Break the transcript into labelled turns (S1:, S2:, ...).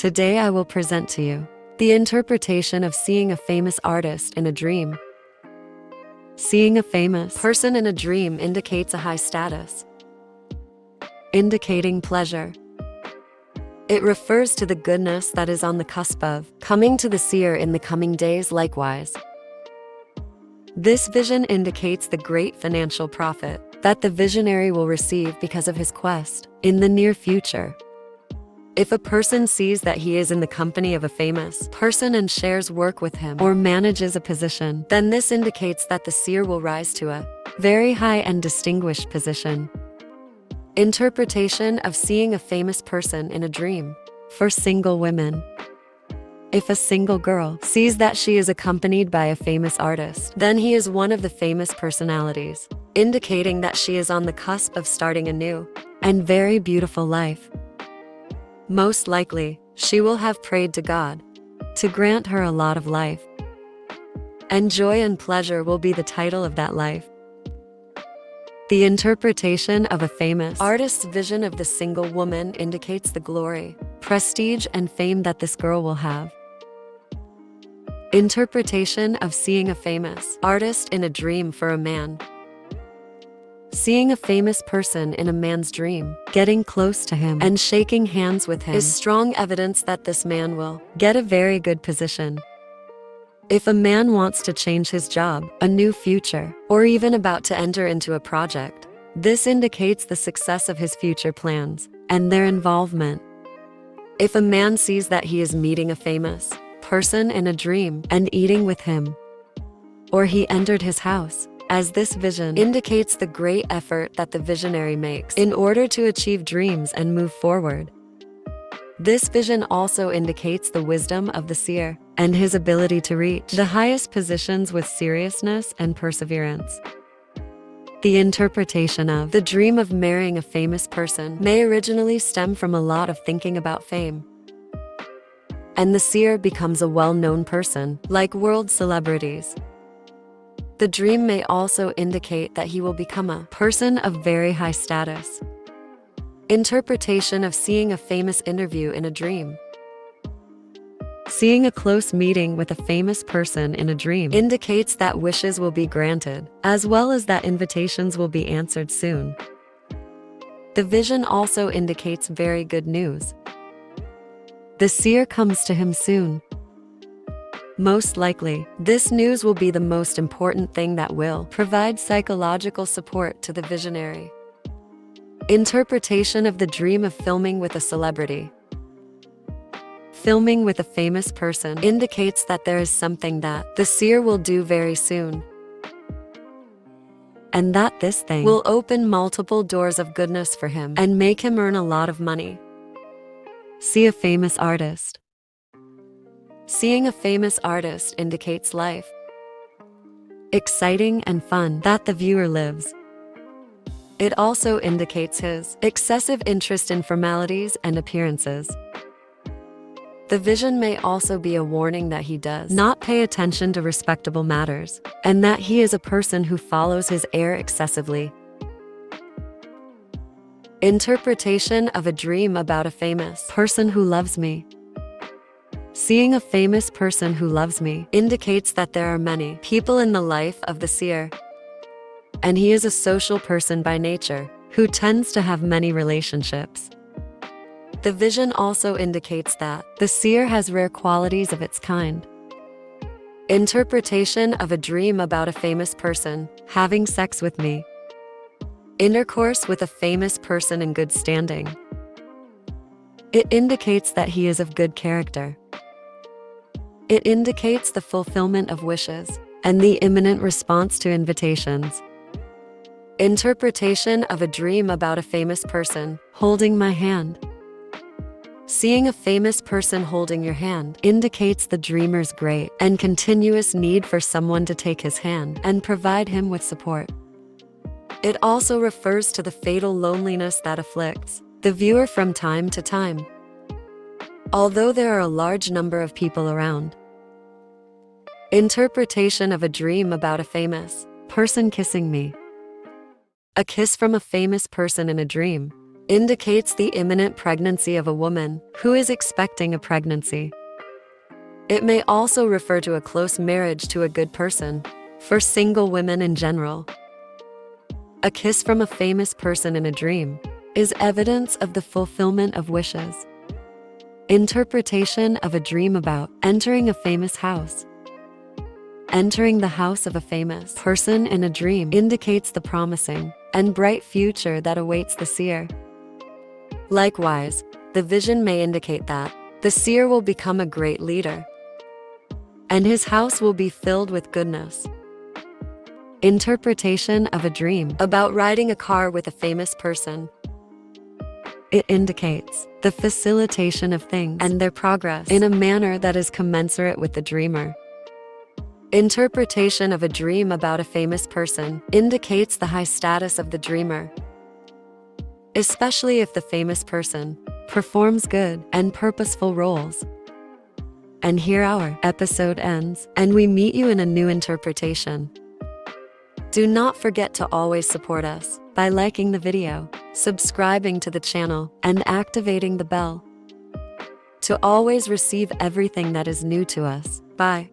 S1: Today I will present to you the interpretation of seeing a famous artist in a dream. Seeing a famous person in a dream indicates a high status, indicating pleasure. It refers to the goodness that is on the cusp of coming to the seer in the coming days likewise. This vision indicates the great financial profit that the visionary will receive because of his quest in the near future. If a person sees that he is in the company of a famous person and shares work with him or manages a position, then this indicates that the seer will rise to a very high and distinguished position. Interpretation of seeing a famous person in a dream. For single women, if a single girl sees that she is accompanied by a famous artist, then he is one of the famous personalities, indicating that she is on the cusp of starting a new and very beautiful life. Most likely, she will have prayed to God to grant her a lot of life, and joy and pleasure will be the title of that life. The interpretation of a famous artist's vision of the single woman indicates the glory, prestige, and fame that this girl will have. Interpretation of seeing a famous artist in a dream for a man. Seeing a famous person in a man's dream, getting close to him and shaking hands with him is strong evidence that this man will get a very good position. If a man wants to change his job, a new future, or even about to enter into a project, this indicates the success of his future plans and their involvement. If a man sees that he is meeting a famous person in a dream and eating with him, or he entered his house, as this vision indicates the great effort that the visionary makes in order to achieve dreams and move forward. This vision also indicates the wisdom of the seer and his ability to reach the highest positions with seriousness and perseverance. The interpretation of the dream of marrying a famous person may originally stem from a lot of thinking about fame, and the seer becomes a well-known person, like world celebrities. The dream may also indicate that he will become a person of very high status. Interpretation of seeing a famous interview in a dream. Seeing a close meeting with a famous person in a dream indicates that wishes will be granted, as well as that invitations will be answered soon. The vision also indicates very good news. The seer comes to him soon. Most likely, this news will be the most important thing that will provide psychological support to the visionary. Interpretation of the dream of filming with a celebrity. Filming with a famous person indicates that there is something that the seer will do very soon, and that this thing will open multiple doors of goodness for him and make him earn a lot of money. See a famous artist. Seeing a famous artist indicates life, exciting and fun that the viewer lives. It also indicates his excessive interest in formalities and appearances. The vision may also be a warning that he does not pay attention to respectable matters, and that he is a person who follows his air excessively. Interpretation of a dream about a famous person who loves me. Seeing a famous person who loves me indicates that there are many people in the life of the seer, and he is a social person by nature who tends to have many relationships. The vision also indicates that the seer has rare qualities of its kind. Interpretation of a dream about a famous person having sex with me. Intercourse with a famous person in good standing. It indicates that he is of good character. It indicates the fulfillment of wishes and the imminent response to invitations. Interpretation of a dream about a famous person holding my hand. Seeing a famous person holding your hand indicates the dreamer's great and continuous need for someone to take his hand and provide him with support. It also refers to the fatal loneliness that afflicts the viewer from time to time, although there are a large number of people around. Interpretation of a dream about a famous person kissing me. A kiss from a famous person in a dream indicates the imminent pregnancy of a woman who is expecting a pregnancy. It may also refer to a close marriage to a good person, for single women in general. A kiss from a famous person in a dream is evidence of the fulfillment of wishes. Interpretation of a dream about entering a famous house. Entering the house of a famous person in a dream indicates the promising and bright future that awaits the seer. Likewise, the vision may indicate that the seer will become a great leader, and his house will be filled with goodness. Interpretation of a dream about riding a car with a famous person. It indicates the facilitation of things and their progress in a manner that is commensurate with the dreamer. Interpretation of a dream about a famous person indicates the high status of the dreamer, especially if the famous person performs good and purposeful roles. And here our episode ends, and we meet you in a new interpretation. Do not forget to always support us by liking the video, subscribing to the channel, and activating the bell to always receive everything that is new to us. Bye.